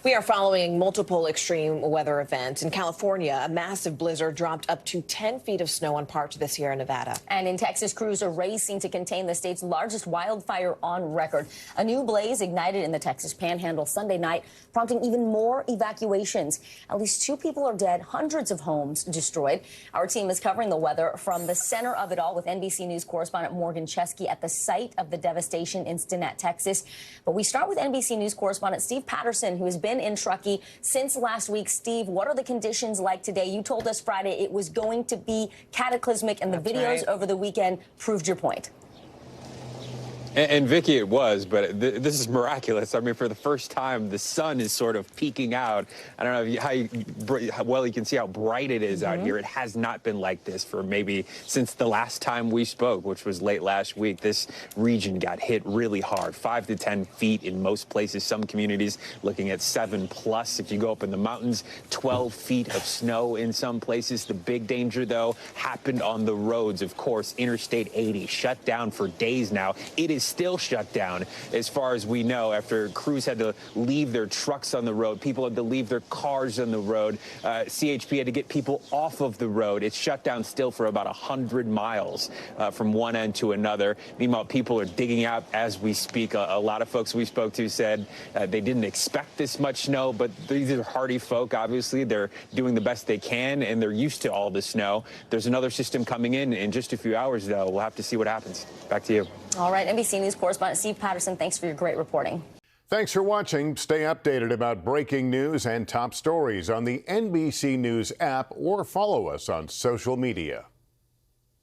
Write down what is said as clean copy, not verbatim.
We are following multiple extreme weather events. In California, a massive blizzard dropped up to 10 feet of snow on parts of the Sierra Nevada. And in Texas, crews are racing to contain the state's largest wildfire on record. A new blaze ignited in the Texas Panhandle Sunday night, prompting even more evacuations. At least 2 people are dead, hundreds of homes destroyed. Our team is covering the weather from the center of it all with NBC News correspondent Morgan Chesky at the site of the devastation in Stinnett, Texas. But we start with NBC News correspondent Steve Patterson, who has been in Truckee since last week. Steve, what are the conditions like today? You told us Friday it was going to be cataclysmic, and the videos over the weekend proved your point. And Vicky, it was, but this is miraculous. I mean, for the first time, the sun is sort of peeking out. I don't know how well you can see how bright it is out here. It has not been like this for maybe since the last time we spoke, which was late last week. This region got hit really hard, 5 to 10 feet in most places. Some communities looking at 7+. If you go up in the mountains, 12 feet of snow in some places. The big danger, though, happened on the roads. Of course, Interstate 80 shut down for days now. It is still shut down as far as we know after crews had to leave their trucks on the road. People had to leave their cars on the road. CHP had to get people off of the road. It's shut down still for about 100 miles from one end to another. Meanwhile, people are digging out as we speak. A lot of folks we spoke to said they didn't expect this much snow, but these are hardy folk. Obviously, they're doing the best they can, and they're used to all the snow. There's another system coming in just a few hours, though. We'll have to see what happens. Back to you. All right, NBC News correspondent Steve Patterson, thanks for your great reporting. Thanks for watching. Stay updated about breaking news and top stories on the NBC News app or follow us on social media.